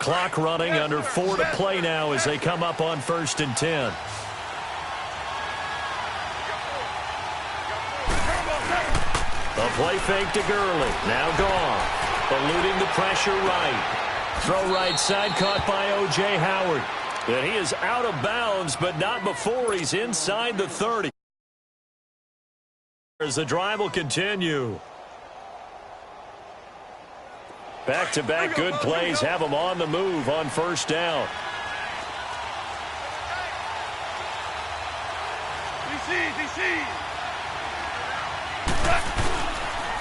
Clock running, under 4 to play now as they come up on 1st and 10. A play fake to Gurley. Now gone. Eluding the pressure right. Throw right side caught by O.J. Howard. And he is out of bounds, but not before he's inside the 30. As the drive will continue. Back-to-back good plays have them on the move on 1st down.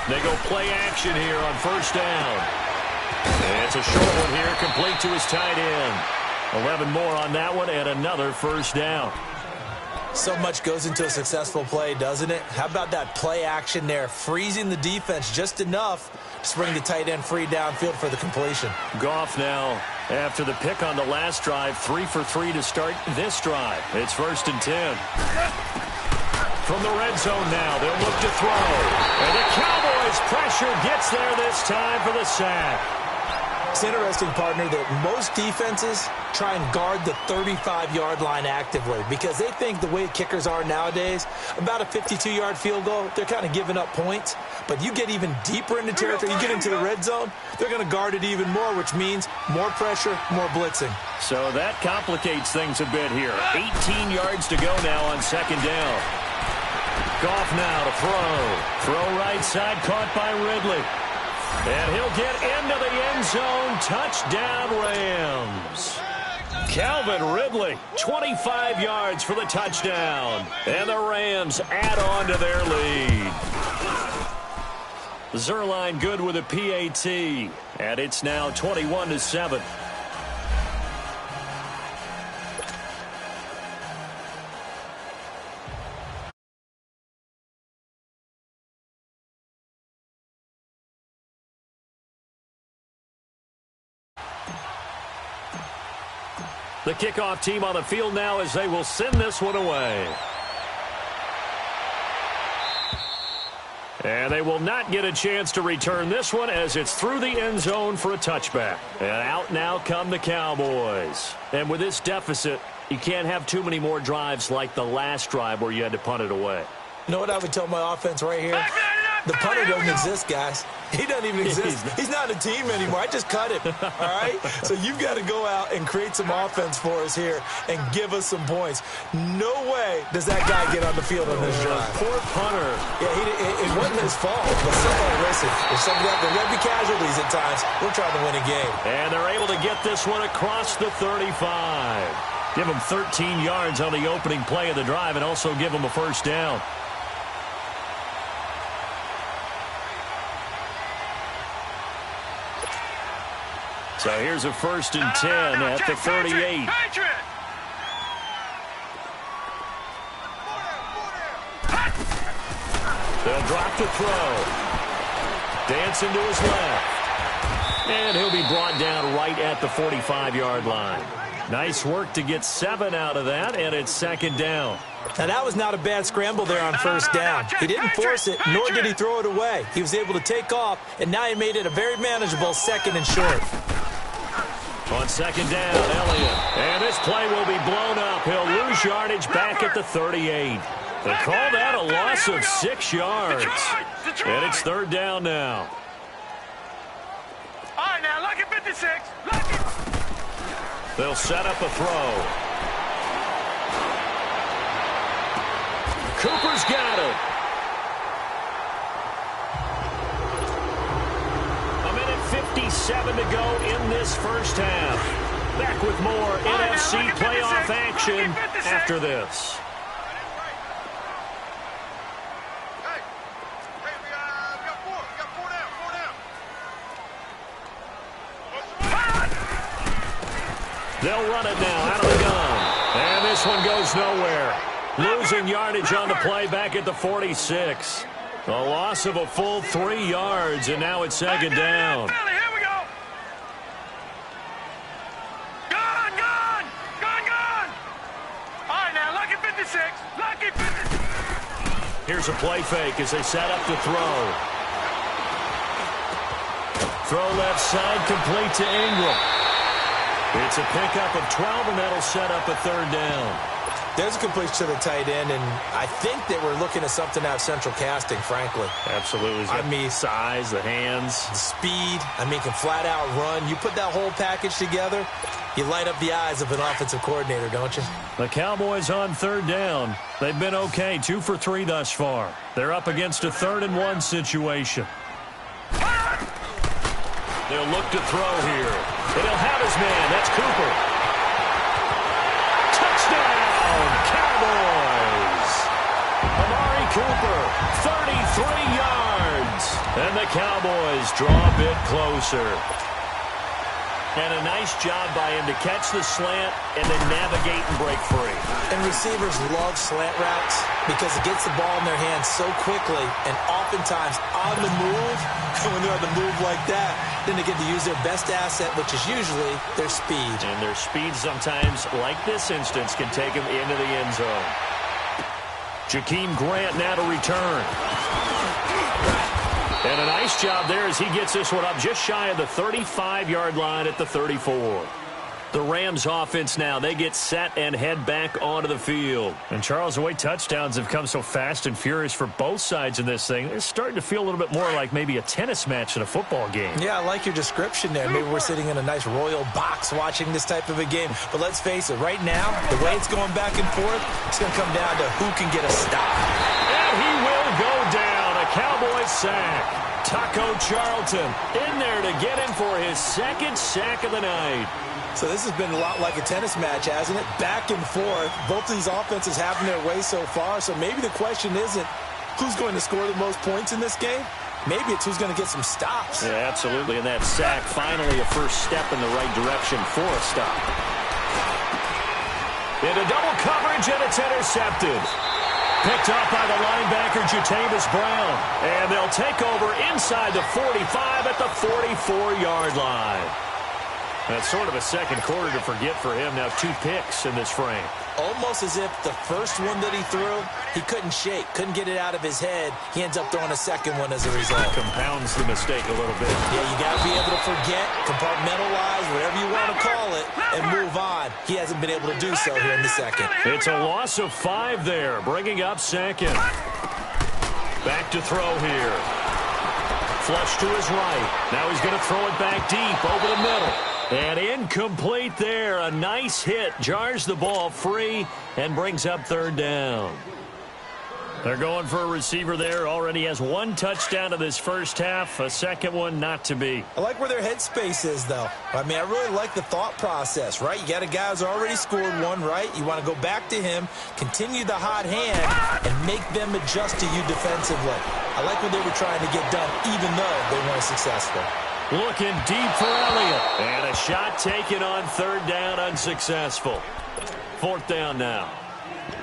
They go play action here on 1st down. And it's a short one here, complete to his tight end. 11 more on that one and another 1st down. So much goes into a successful play, doesn't it? How about that play action there, freezing the defense just enough to bring the tight end free downfield for the completion. Goff now, after the pick on the last drive, 3 for 3 to start this drive. It's 1st and 10. From the red zone now, they'll look to throw. And the Cowboys' pressure gets there this time for the sack. It's interesting, partner, that most defenses try and guard the 35-yard line actively because they think the way kickers are nowadays, about a 52-yard field goal, they're kind of giving up points. But you get even deeper into territory, you get into the red zone, they're going to guard it even more, which means more pressure, more blitzing. So that complicates things a bit here. 18 yards to go now on 2nd down. Goff now to throw. Throw right side, caught by Ridley. And he'll get into the end zone. Touchdown, Rams. Calvin Ridley, 25 yards for the touchdown. And the Rams add on to their lead. Zerline good with a PAT. And it's now 21-7. The kickoff team on the field now as they will send this one away. And they will not get a chance to return this one as it's through the end zone for a touchback. And out now come the Cowboys. And with this deficit, you can't have too many more drives like the last drive where you had to punt it away. You know what I would tell my offense right here? The punter doesn't exist, guys. He doesn't even exist. He's not a team anymore. I just cut him, all right? So you've got to go out and create some offense for us here and give us some points. No way does that guy get on the field on this drive. Poor punter. Yeah, it wasn't his fault. But somebody, listen, if somebody got the rugby casualties at times, we're trying to win a game. And they're able to get this one across the 35. Give them 13 yards on the opening play of the drive and also give them a 1st down. So here's a 1st and 10 at the 38. They'll drop the throw. Dancing to his left. And he'll be brought down right at the 45-yard line. Nice work to get 7 out of that, and it's 2nd down. Now, that was not a bad scramble there on 1st down. He didn't force it, nor did he throw it away. He was able to take off, and now he made it a very manageable 2nd and short. On 2nd down, Elliott. And this play will be blown up. He'll lose yardage back at the 38. They call that a loss of 6 yards. And it's 3rd down now. All right, now, lucky 56. Lucky. They'll set up a throw. Cooper's got it. 1:57 to go in this 1st half. Back with more NFC playoff action after this. They'll run it now out of the gun. And this one goes nowhere. Losing yardage on the play back at the 46. A loss of a full 3 yards, and now it's 2nd down. Here we go. Gone. All right, now, lucky 56. Lucky 56. Here's a play fake as they set up to throw. Throw left side, complete to Ingram. It's a pickup of 12, and that'll set up a third down. There's a completion to the tight end, and I think that we're looking at something out of central casting, frankly. Absolutely. I mean, size, the hands. the speed, can flat out run. You put that whole package together, you light up the eyes of an offensive coordinator, don't you? The Cowboys on third down. They've been okay, 2 for 3 thus far. They're up against a 3rd and 1 situation. They'll look to throw here. And he'll have his man. That's Cooper. Touchdown, Cowboys! Amari Cooper, 33 yards. And the Cowboys draw a bit closer. And a nice job by him to catch the slant and then navigate and break free. And receivers love slant routes because it gets the ball in their hands so quickly and oftentimes on the move. And when they're on the move like that, then they get to use their best asset, which is usually their speed. And their speed sometimes, like this instance, can take them into the end zone. Jakeem Grant now to return. And a nice job there as he gets this one up just shy of the 35-yard line at the 34. The Rams offense now, they get set and head back onto the field. And Charles, the way touchdowns have come so fast and furious for both sides in this thing, it's starting to feel a little bit more like maybe a tennis match in a football game. Yeah, I like your description there. Maybe we're sitting in a nice royal box watching this type of a game. But let's face it, right now, the way it's going back and forth, it's going to come down to who can get a stop. And he will go down. A Cowboys sack. Taco Charlton in there to get him for his 2nd sack of the night. So this has been a lot like a tennis match, hasn't it? Back and forth. Both of these offenses having their way so far. So maybe the question isn't who's going to score the most points in this game. Maybe it's who's going to get some stops. Yeah, absolutely. And that sack, finally a first step in the right direction for a stop. Into double coverage, and it's intercepted. Picked up by the linebacker, Jatavis Brown. And they'll take over inside the 45 at the 44-yard line. That's sort of a second quarter to forget for him. Now 2 picks in this frame. Almost as if the first one that he threw, he couldn't shake, couldn't get it out of his head. He ends up throwing a second one as a result. Compounds the mistake a little bit. Yeah, you got to be able to forget, compartmentalize, whatever you want to call it, and move on. He hasn't been able to do so here in the second. It's a loss of 5 there, bringing up second. Back to throw here. Flush to his right. Now he's going to throw it back deep over the middle. And incomplete there. A nice hit. Jars the ball free and brings up third down. They're going for a receiver there. Already has 1 touchdown in this first half. A second one not to be. I like where their headspace is, though. I really like the thought process, right? You got a guy who's already scored 1, right? You want to go back to him, continue the hot hand, and make them adjust to you defensively. I like what they were trying to get done, even though they weren't successful. Looking deep for Elliott. And a shot taken on third down, unsuccessful. 4th down now.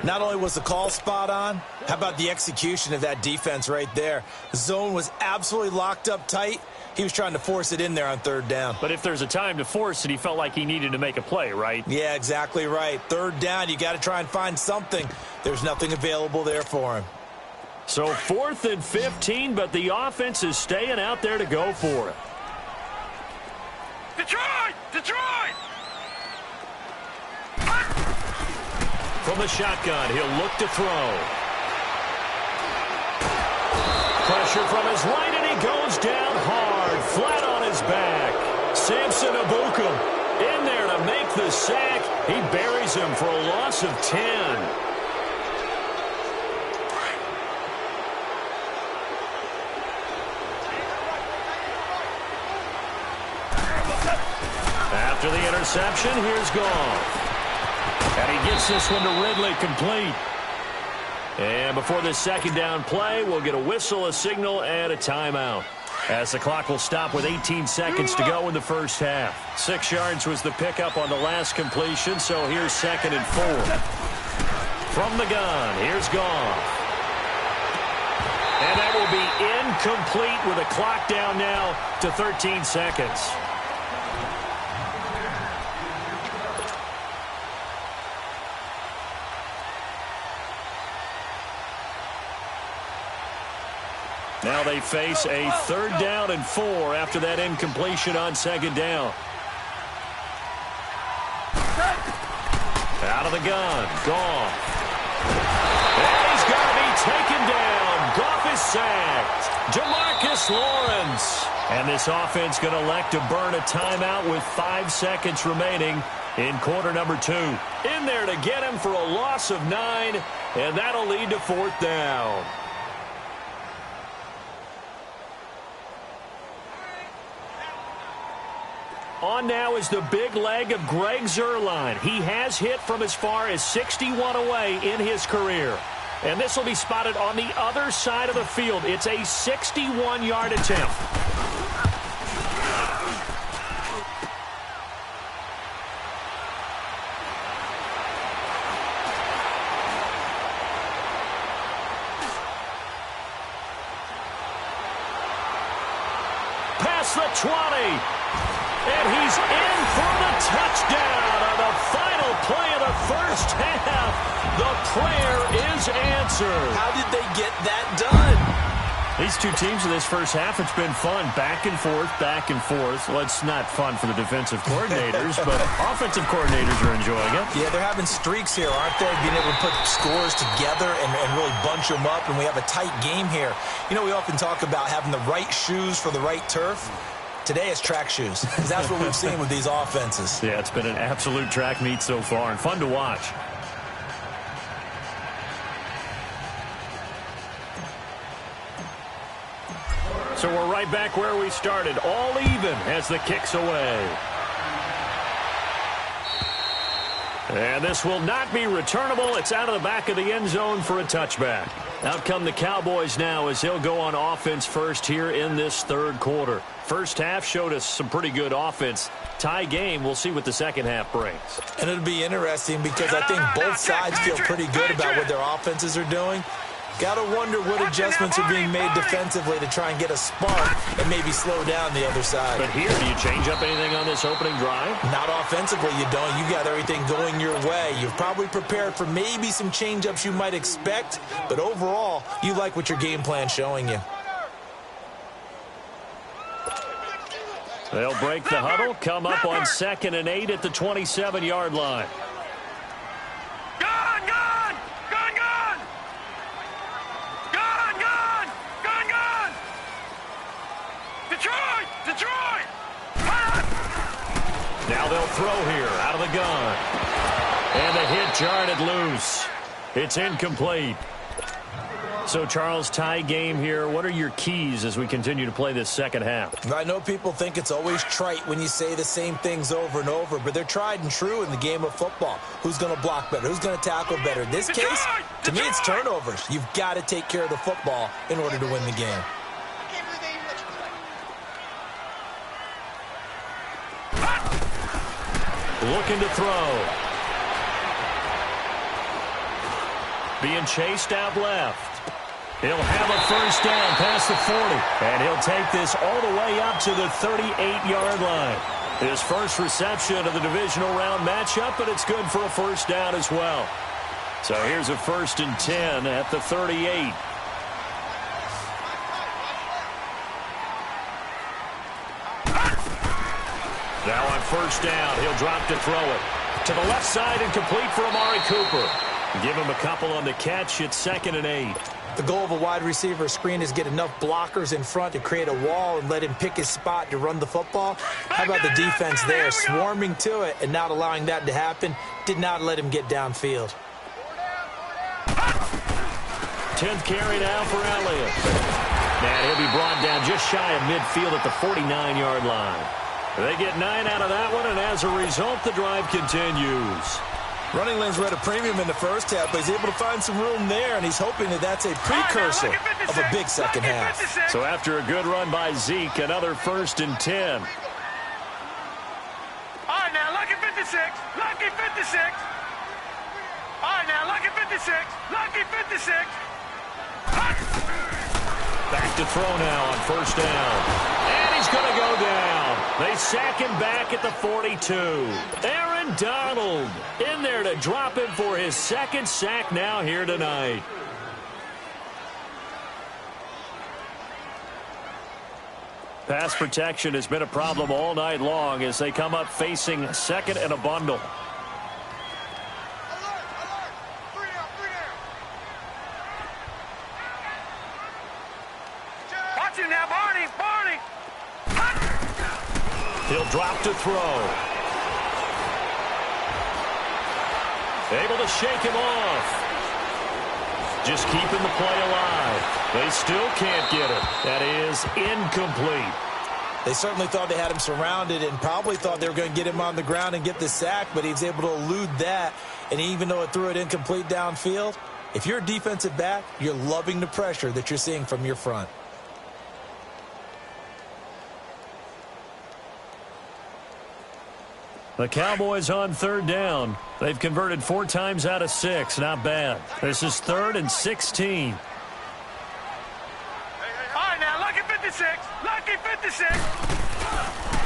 Not only was the call spot on, how about the execution of that defense right there? The zone was absolutely locked up tight. He was trying to force it in there on 3rd down. But if there's a time to force it, he felt like he needed to make a play, right? Yeah, exactly right. 3rd down, you got to try and find something. There's nothing available there for him. So 4th and 15, but the offense is staying out there to go for it. Detroit! Detroit! From the shotgun, he'll look to throw. Pressure from his right, and he goes down hard, flat on his back. Samson Ebukam in there to make the sack. He buries him for a loss of 10. After the interception, here's Goff. And he gets this one to Ridley complete. And before this second down play, we'll get a whistle, a signal, and a timeout. As the clock will stop with 18 seconds to go in the first half. 6 yards was the pickup on the last completion, so here's 2nd and 4. From the gun, here's Goff. And that will be incomplete with a clock down now to 13 seconds. Now they face a 3rd down and 4 after that incompletion on 2nd down. of the gun. Goff. And he's got to be taken down. Goff is sacked. Jamarcus Lawrence. And this offense going to elect to burn a timeout with 5 seconds remaining in quarter number 2. In there to get him for a loss of 9, and that'll lead to 4th down. On now is the big leg of Greg Zuerlein. He has hit from as far as 61 away in his career. And this will be spotted on the other side of the field. It's a 61-yard attempt. Past the 20. And he's in for the touchdown on the final play of the first half. The prayer is answered. How did they get that done? These two teams in this first half, it's been fun. Back and forth, back and forth. Well, it's not fun for the defensive coordinators, but offensive coordinators are enjoying it. Yeah, they're having streaks here, aren't they? Being able to put scores together and really bunch them up, and we have a tight game here. You know, we often talk about having the right shoes for the right turf. Today it's track shoes, because that's what we've seen with these offenses. Yeah, it's been an absolute track meet so far, and fun to watch. So we're right back where we started, all even as the kick's away. And this will not be returnable. It's out of the back of the end zone for a touchback. Out come the Cowboys now as they'll go on offense first here in this third quarter. First half showed us some pretty good offense. Tie game, we'll see what the second half brings. And it'll be interesting because I think both sides feel pretty good about what their offenses are doing. Got to wonder what adjustments are being made defensively to try and get a spark and maybe slow down the other side. But here, do you change up anything on this opening drive? Not offensively, you don't. You got everything going your way. You've probably prepared for maybe some change-ups you might expect, but overall, you like what your game plan's showing you. They'll break the huddle, come up on 2nd and 8 at the 27-yard line. Now they'll throw here out of the gun. And the hit jarred it loose. It's incomplete. So, Charles, tie game here. What are your keys as we continue to play this second half? I know people think it's always trite when you say the same things over and over, but they're tried and true in the game of football. Who's going to block better? Who's going to tackle better? In this case, to me, it's turnovers. You've got to take care of the football in order to win the game. Looking to throw. Being chased out left. He'll have a first down past the 40. And he'll take this all the way up to the 38-yard line. His first reception of the divisional round matchup, but it's good for a first down as well. So here's a 1st and 10 at the 38. Now on first down, he'll drop to throw it. To the left side and complete for Amari Cooper. Give him a couple on the catch. It's 2nd and 8. The goal of a wide receiver screen is get enough blockers in front to create a wall and let him pick his spot to run the football. How about the defense there, swarming to it and not allowing that to happen? Did not let him get downfield. 10th carry now for Elliott. And he'll be brought down just shy of midfield at the 49-yard line. They get 9 out of that one, and as a result, the drive continues. Running lanes were at a premium in the first half, but he's able to find some room there, and he's hoping that that's a precursor of a big second half. So after a good run by Zeke, another 1st and 10. All right, now, lucky 56, lucky 56. All right, now, lucky 56, lucky 56. Back to throw now on first down. And he's going to go down. They sack him back at the 42. Aaron Donald in there to drop him for his 2nd sack now here tonight. Pass protection has been a problem all night long as they come up facing 2nd and a bundle. you now, Barney. Barney. He'll drop to throw. Able to shake him off. Just keeping the play alive. They still can't get him. That is incomplete. They certainly thought they had him surrounded and probably thought they were going to get him on the ground and get the sack, but he was able to elude that. And even though it threw it incomplete downfield, if you're a defensive back, you're loving the pressure that you're seeing from your front. The Cowboys on third down. They've converted 4 times out of 6. Not bad. This is 3rd and 16. All right, now, lucky 56. Lucky 56.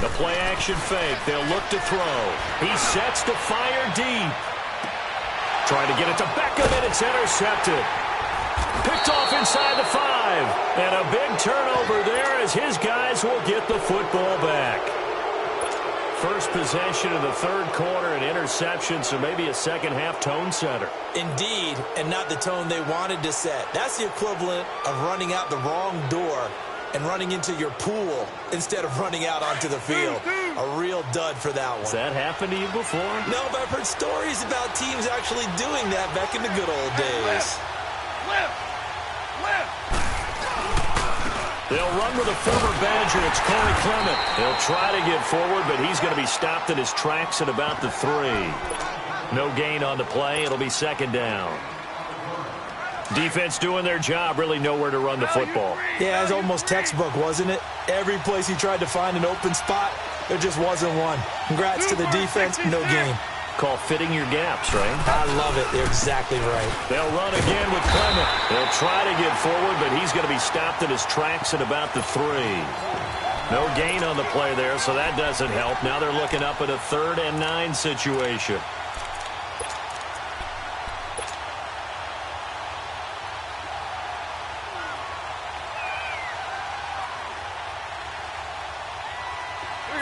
The play action fake. They'll look to throw. He sets to fire deep. Trying to get it to Beckham, and it's intercepted. Picked off inside the 5. And a big turnover there as his guys will get the football back. First possession of the 3rd quarter, an interception, so maybe a second-half tone setter. Indeed, and not the tone they wanted to set. That's the equivalent of running out the wrong door and running into your pool instead of running out onto the field. A real dud for that one. Has that happened to you before? No, but I've heard stories about teams actually doing that back in the good old days. Left. They'll run with a former Badger. It's Corey Clement. He'll try to get forward, but he's going to be stopped in his tracks at about the 3. No gain on the play. It'll be 2nd down. Defense doing their job. Really nowhere to run the football. Yeah, it was almost textbook, wasn't it? Every place he tried to find an open spot, there just wasn't one. Congrats to the defense. No gain. Call fitting your gaps, right? I love it. They're exactly right. They'll run again with Clement. They'll try to get forward, but he's going to be stopped in his tracks at about the 3. No gain on the play there, so that doesn't help. Now they're looking up at a 3rd and 9 situation.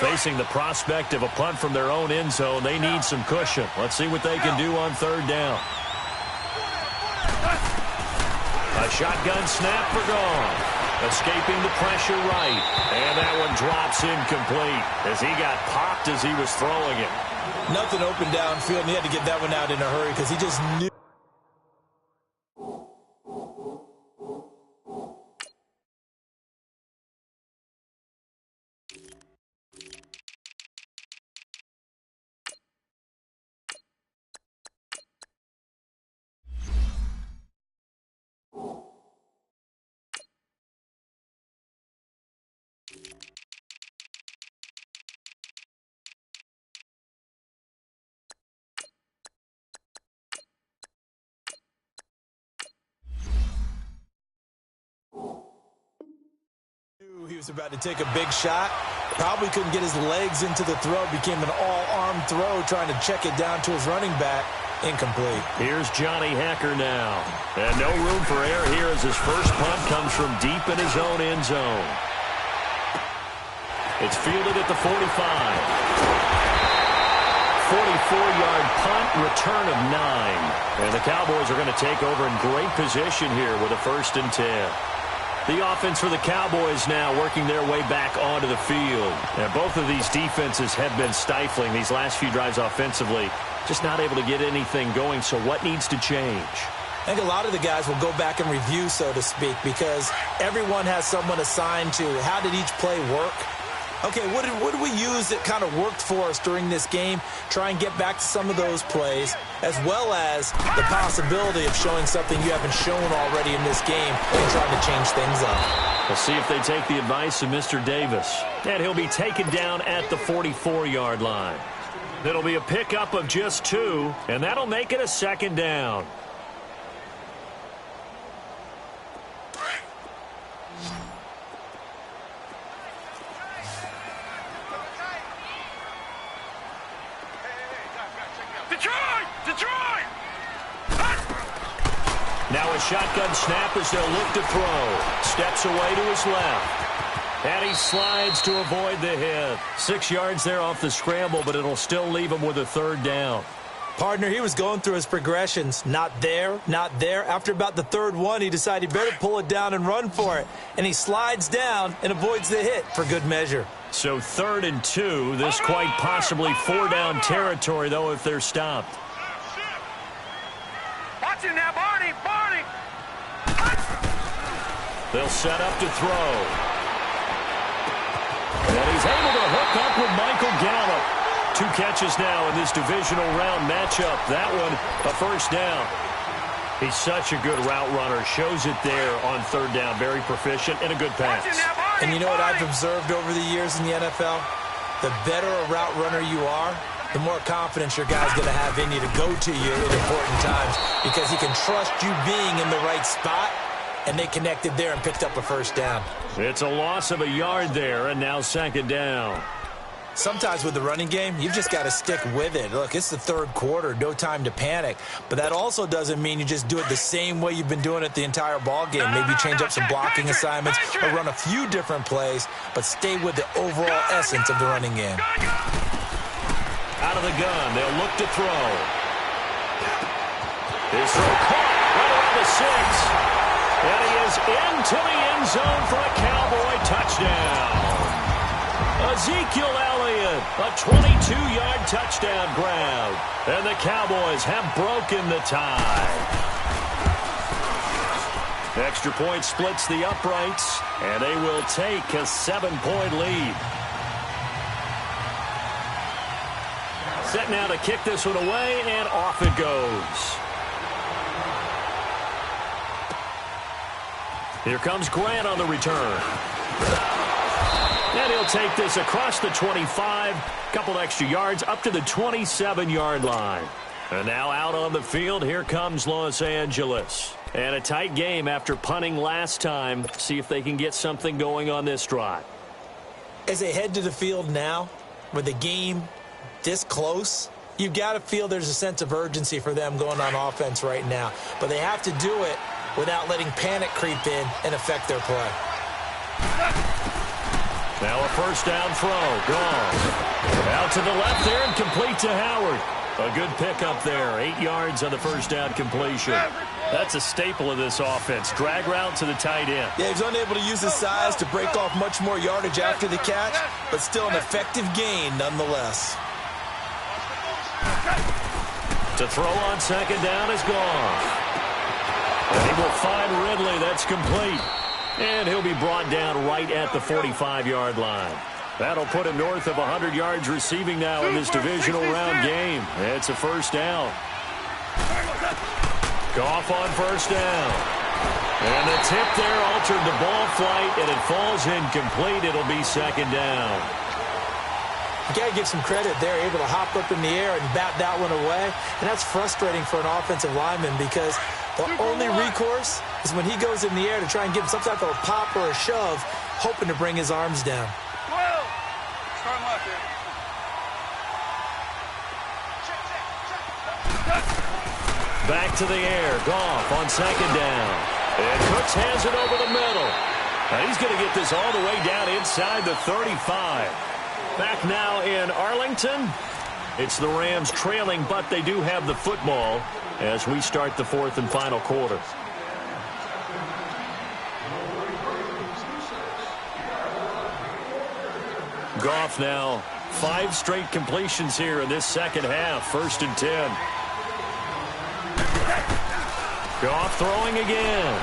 Facing the prospect of a punt from their own end zone, they need some cushion. Let's see what they can do on 3rd down. A shotgun snap for Gone. Escaping the pressure right. And that one drops incomplete as he got popped as he was throwing it. Nothing open downfield, and he had to get that one out in a hurry because he just knew. He was about to take a big shot. Probably couldn't get his legs into the throw. Became an all-arm throw trying to check it down to his running back. Incomplete. Here's Johnny Hacker now. And no room for error here as his first punt comes from deep in his own end zone. It's fielded at the 45. 44-yard punt, return of 9. And the Cowboys are going to take over in great position here with a 1st and 10. The offense for the Cowboys now working their way back onto the field. And both of these defenses have been stifling these last few drives offensively. Just not able to get anything going, so what needs to change? I think a lot of the guys will go back and review, so to speak, because everyone has someone assigned to how did each play work. Okay, what did we use that kind of worked for us during this game? Try and get back to some of those plays, as well as the possibility of showing something you haven't shown already in this game and trying to change things up. We'll see if they take the advice of Mr. Davis. And he'll be taken down at the 44-yard line. It'll be a pickup of just 2, and that'll make it a 2nd down. Detroit! Now a shotgun snap as they'll look to throw. Steps away to his left. And he slides to avoid the hit. 6 yards there off the scramble, but it'll still leave him with a 3rd down. Partner, he was going through his progressions. Not there, not there. After about the third one, he decided he better pull it down and run for it. And he slides down and avoids the hit for good measure. So 3rd and 2. This quite possibly 4-down territory, though, if they're stopped. Watch him now, Barney. Barney. They'll set up to throw. And he's able to hook up with Michael Gallup. 2 catches now in this divisional round matchup. That one, a first down. He's such a good route runner. Shows it there on 3rd down. Very proficient and a good pass. And you know what I've observed over the years in the NFL? The better a route runner you are, the more confidence your guy's going to have in you to go to you at important times because he can trust you being in the right spot, and they connected there and picked up a first down. It's a loss of a yard there, and now 2nd down. Sometimes with the running game, you've just got to stick with it. Look, it's the 3rd quarter, no time to panic. But that also doesn't mean you just do it the same way you've been doing it the entire ball game. Maybe change up some blocking assignments or run a few different plays, but stay with the overall essence of the running game. Out of the gun, they'll look to throw. His throw caught right around the 6. And he is into the end zone for a Cowboy touchdown. Ezekiel Elliott, a 22-yard touchdown grab. And the Cowboys have broken the tie. Extra point splits the uprights, and they will take a 7-point lead. Set now to kick this one away, and off it goes. Here comes Grant on the return. And he'll take this across the 25, couple extra yards up to the 27-yard line. And now out on the field, here comes Los Angeles. And a tight game after punting last time. See if they can get something going on this drive. As they head to the field now, with the game this close, you've got to feel there's a sense of urgency for them going on offense right now. But they have to do it without letting panic creep in and affect their play. Now a first down throw. Gone. Out to the left there and complete to Howard. A good pickup there. 8 yards on the first down completion. That's a staple of this offense. Drag route to the tight end. Yeah, he's unable to use his size to break off much more yardage after the catch, but still an effective gain nonetheless. To throw on 2nd down is gone. And he will find Ridley. That's complete. And he'll be brought down right at the 45-yard line. That'll put him north of 100 yards receiving now in this divisional round game. It's a first down. Goff on first down. And the tip there altered the ball flight, and it falls incomplete. It'll be 2nd down. You got to give some credit there, able to hop up in the air and bat that one away. And that's frustrating for an offensive lineman because the only recourse is when he goes in the air to try and give some type of a pop or a shove, hoping to bring his arms down. Back to the air. Goff on 2nd down. And Cooks has it over the middle. And he's going to get this all the way down inside the 35. Back now in Arlington. It's the Rams trailing, but they do have the football as we start the 4th and final quarter. Goff now 5 straight completions here in this second half. 1st and 10. Goff throwing again.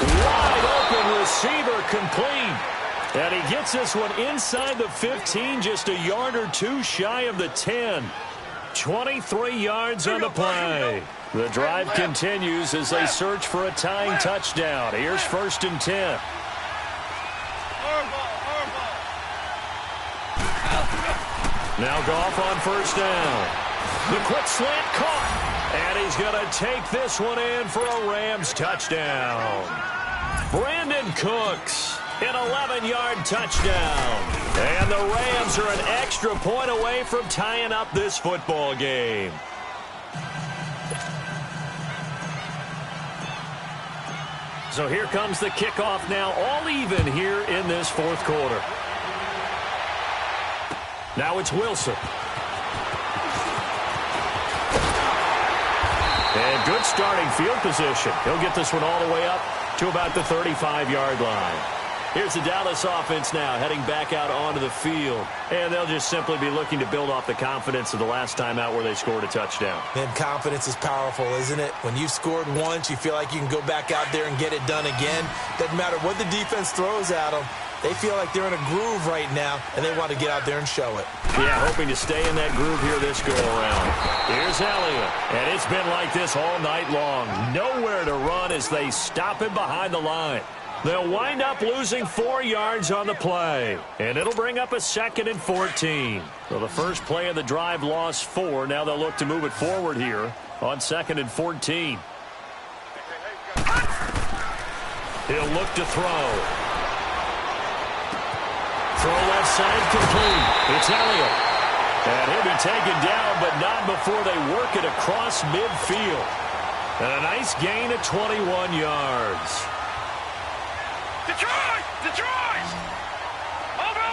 Wide open receiver complete. And he gets this one inside the 15, just a yard or two shy of the 10. 23 yards on the play. The drive continues as they search for a tying touchdown. Here's 1st and 10. Now Goff on first down. The quick slant caught. And he's going to take this one in for a Rams touchdown. Brandon Cooks, an 11-yard touchdown. And the Rams are an extra point away from tying up this football game. So here comes the kickoff now, all even here in this 4th quarter. Now it's Wilson. Good starting field position. He'll get this one all the way up to about the 35-yard line. Here's the Dallas offense now heading back out onto the field. And they'll just simply be looking to build off the confidence of the last time out where they scored a touchdown. Man, confidence is powerful, isn't it? When you've scored once, you feel like you can go back out there and get it done again. Doesn't matter what the defense throws at them. They feel like they're in a groove right now, and they want to get out there and show it. Yeah, hoping to stay in that groove here this go-around. Here's Elliott, and it's been like this all night long. Nowhere to run as they stop him behind the line. They'll wind up losing 4 yards on the play, and it'll bring up a 2nd and 14. So the first play of the drive lost 4. Now they'll look to move it forward here on 2nd and 14. He'll look to throw. Throw left side complete. It's Elliott. And he'll be taken down, but not before they work it across midfield. And a nice gain of 21 yards. Detroit! Detroit! Over!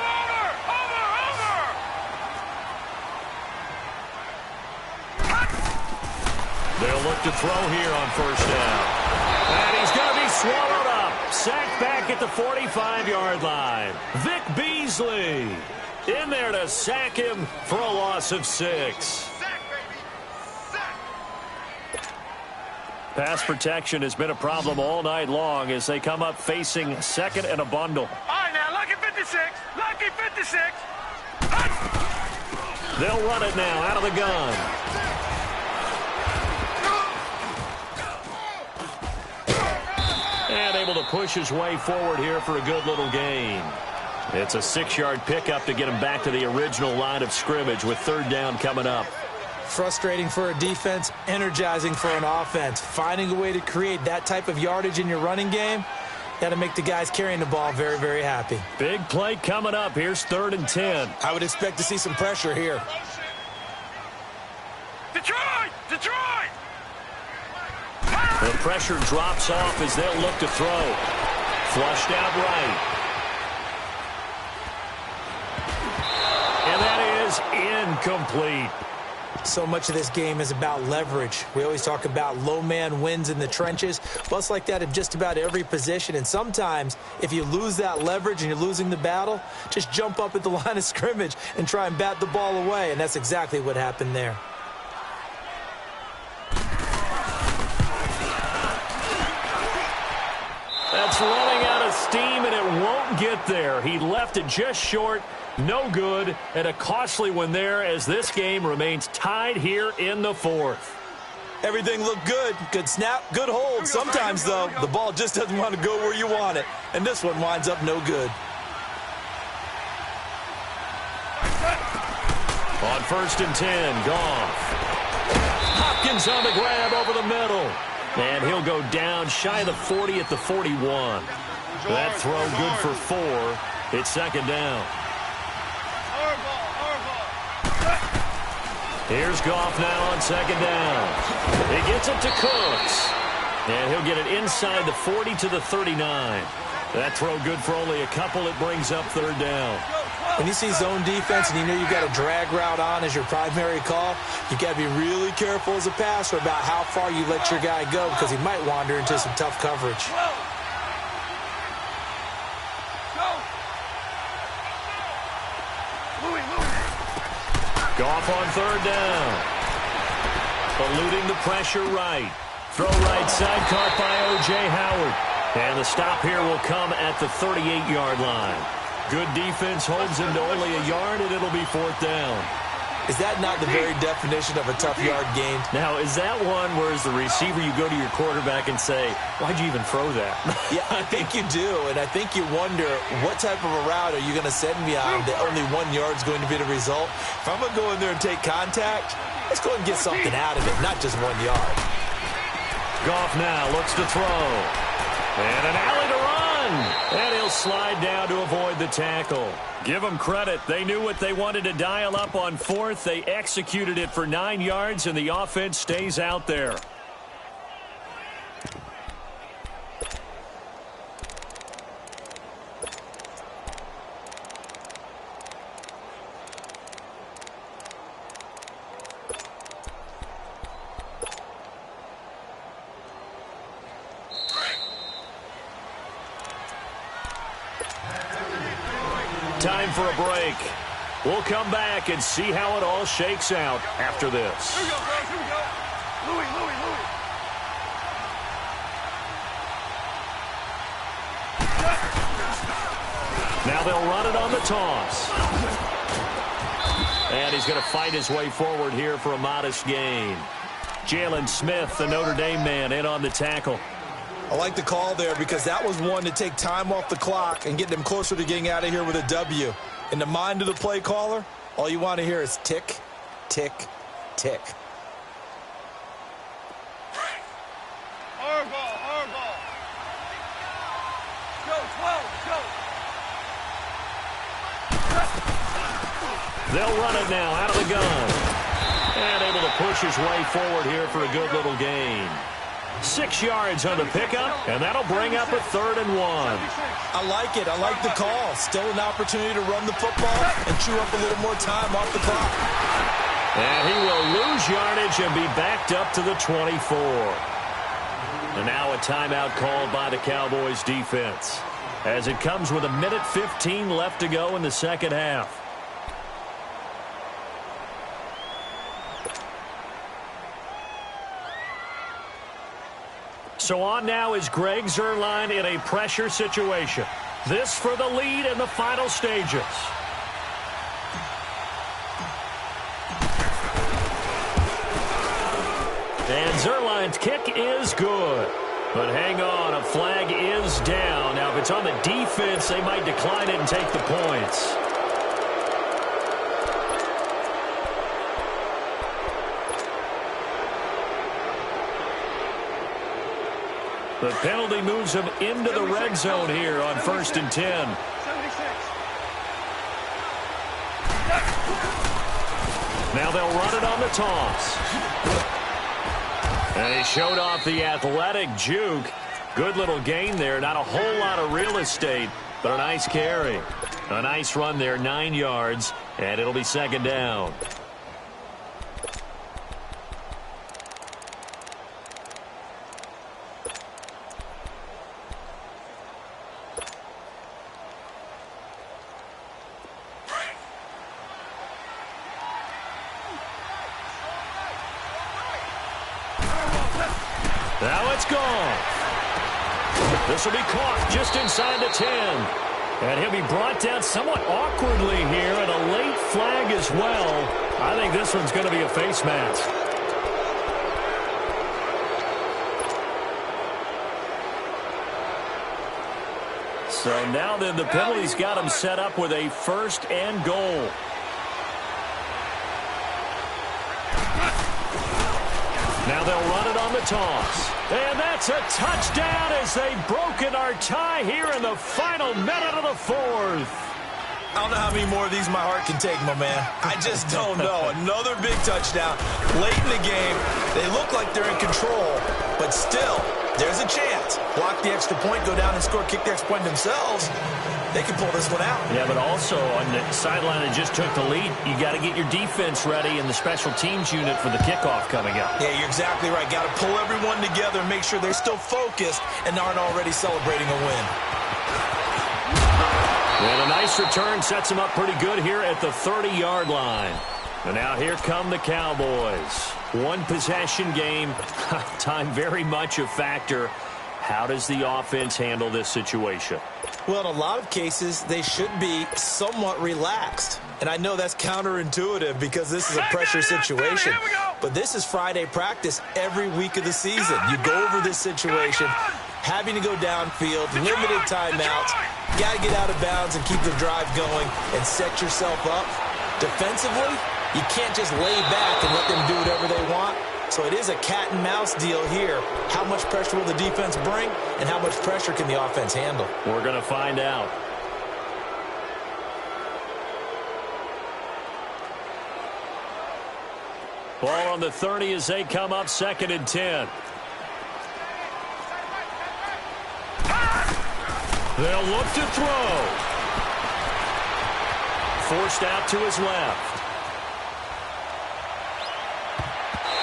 They'll look to throw here on first down. And he's going to be swallowed up. Sacked back at the 45-yard line. Vic Beasley in there to sack him for a loss of 6. Sack, baby! Sack! Pass protection has been a problem all night long as they come up facing 2nd and a bundle. All right, now, lucky 56. Lucky 56. They'll run it now out of the gun. And able to push his way forward here for a good little gain. It's a 6-yard pickup to get him back to the original line of scrimmage with 3rd down coming up. Frustrating for a defense, energizing for an offense. Finding a way to create that type of yardage in your running game, that'll make the guys carrying the ball very, very happy. Big play coming up. Here's 3rd and 10. I would expect to see some pressure here. Detroit! Detroit! The pressure drops off as they'll look to throw. Flushed out right. And that is incomplete. So much of this game is about leverage. We always talk about low man wins in the trenches. Well, it's like that at just about every position. And sometimes, if you lose that leverage and you're losing the battle, just jump up at the line of scrimmage and try and bat the ball away. And that's exactly what happened there. That's running out of steam, and it won't get there. He left it just short. No good, and a costly one there as this game remains tied here in the 4th. Everything looked good. Good snap, good hold. Sometimes, though, the ball just doesn't want to go where you want it. And this one winds up no good. On 1st and 10, Goff. Hopkins on the grab over the middle. And he'll go down shy of the 40 at the 41. That throw good for 4. It's 2nd down. Here's Goff now on 2nd down. He gets it to Cooks. And he'll get it inside the 40 to the 39. That throw good for only a couple. It brings up 3rd down. When you see zone defense and you know you've got a drag route on as your primary call, you've got to be really careful as a passer about how far you let your guy go because he might wander into some tough coverage. Goff on 3rd down. Eluding the pressure right. Throw right side caught by O.J. Howard. And the stop here will come at the 38-yard line. Good defense holds him to only a yard, and it'll be 4th down. Is that not the very definition of a tough yard gain? Now, is that one where as the receiver you go to your quarterback and say, why'd you even throw that? Yeah, I think you do, and I think you wonder what type of a route are you going to send me on that only 1 yard is going to be the result? If I'm going to go in there and take contact, let's go and get something out of it, not just 1 yard. Goff now looks to throw. And an alley to run. And he'll slide down to avoid the tackle. Give them credit. They knew what they wanted to dial up on 4th. They executed it for 9 yards, and the offense stays out there. time for a break. We'll come back and see how it all shakes out after this. Here we go, girls. Here we go. Louis. Now they'll run it on the toss. And he's going to fight his way forward here for a modest gain. Jalen Smith, the Notre Dame man, in on the tackle. I like the call there because that was one to take time off the clock and get them closer to getting out of here with a W. In the mind of the play caller, all you want to hear is tick, tick, tick. Hard ball. Go, 12, go. They'll run it now out of the gun. And able to push his way forward here for a good little gain. 6 yards on the pickup, and that'll bring up a 3rd and 1. I like it. I like the call. Still an opportunity to run the football and chew up a little more time off the clock. And he will lose yardage and be backed up to the 24. And now a timeout called by the Cowboys defense, as it comes with 1:15 left to go in the second half. So on now is Greg Zuerlein in a pressure situation. This for the lead in the final stages. And Zuerlein's kick is good. But hang on, a flag is down. Now, if it's on the defense, they might decline it and take the points. The penalty moves him into the red zone here on 1st and 10. 76. Now they'll run it on the toss. And he showed off the athletic juke. Good little gain there. Not a whole lot of real estate, but a nice carry. A nice run there, 9 yards, and it'll be 2nd down. Now it's gone. This will be caught just inside the 10. And he'll be brought down somewhat awkwardly here, and a late flag as well. I think this one's going to be a face mask. So now then, the penalty's got him set up with a 1st and goal. Now they'll run it on the toss. And that's a touchdown as they've broken our tie here in the final minute of the 4th. I don't know how many more of these my heart can take, my man. I just don't know. Another big touchdown late in the game. They look like they're in control, but still, there's a chance. Block the extra point, go down and score, kick the extra point themselves. They can pull this one out. Yeah, but also on the sideline that just took the lead, you got to get your defense ready in the special teams unit for the kickoff coming up. Yeah, you're exactly right. Got to pull everyone together and make sure they're still focused and aren't already celebrating a win. And a nice return sets them up pretty good here at the 30-yard line. And now here come the Cowboys. One possession game, time very much a factor. How does the offense handle this situation? Well, in a lot of cases, they should be somewhat relaxed. And I know that's counterintuitive because this is a pressure situation. But this is Friday practice every week of the season. You go over this situation, having to go downfield, limited timeouts. Got to get out of bounds and keep the drive going and set yourself up. Defensively, you can't just lay back and let them do whatever they want. So it is a cat and mouse deal here. How much pressure will the defense bring, and how much pressure can the offense handle? We're going to find out. Ball on the 30 as they come up 2nd and 10. They'll look to throw. Forced out to his left.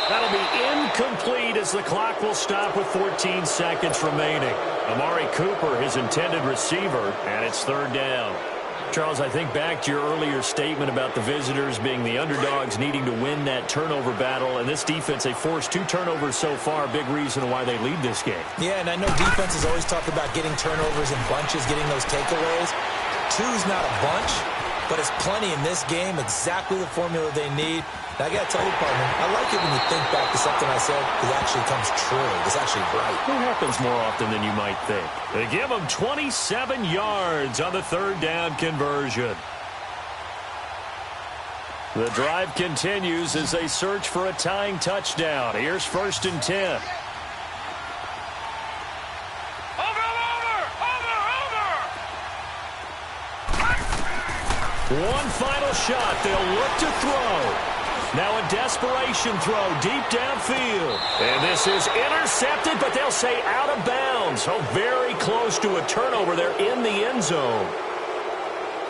That'll be incomplete as the clock will stop with 14 seconds remaining. Amari Cooper, his intended receiver, and it's 3rd down. Charles, I think back to your earlier statement about the visitors being the underdogs needing to win that turnover battle. And this defense, they forced 2 turnovers so far. Big reason why they lead this game. Yeah, and I know defense is always talked about getting turnovers in bunches, getting those takeaways. 2's not a bunch, but it's plenty in this game, exactly the formula they need. And I got to tell you, partner, I like it when you think back to something I said that actually comes true. It's actually right. It happens more often than you might think. They give them 27 yards on the 3rd down conversion. The drive continues as they search for a tying touchdown. Here's 1st and 10. One final shot. They'll look to throw. Now a desperation throw deep downfield. And this is intercepted, but they'll say out of bounds. Oh, very close to a turnover. They're in the end zone.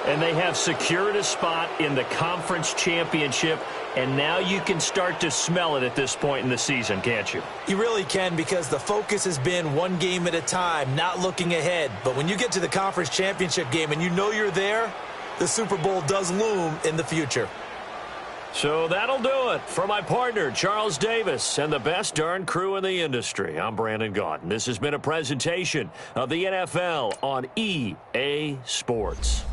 And they have secured a spot in the conference championship. And now you can start to smell it at this point in the season, can't you? You really can, because the focus has been one game at a time, not looking ahead. But when you get to the conference championship game and you know you're there, the Super Bowl does loom in the future. So that'll do it for my partner, Charles Davis, and the best darn crew in the industry. I'm Brandon Gaudin. This has been a presentation of the NFL on EA Sports.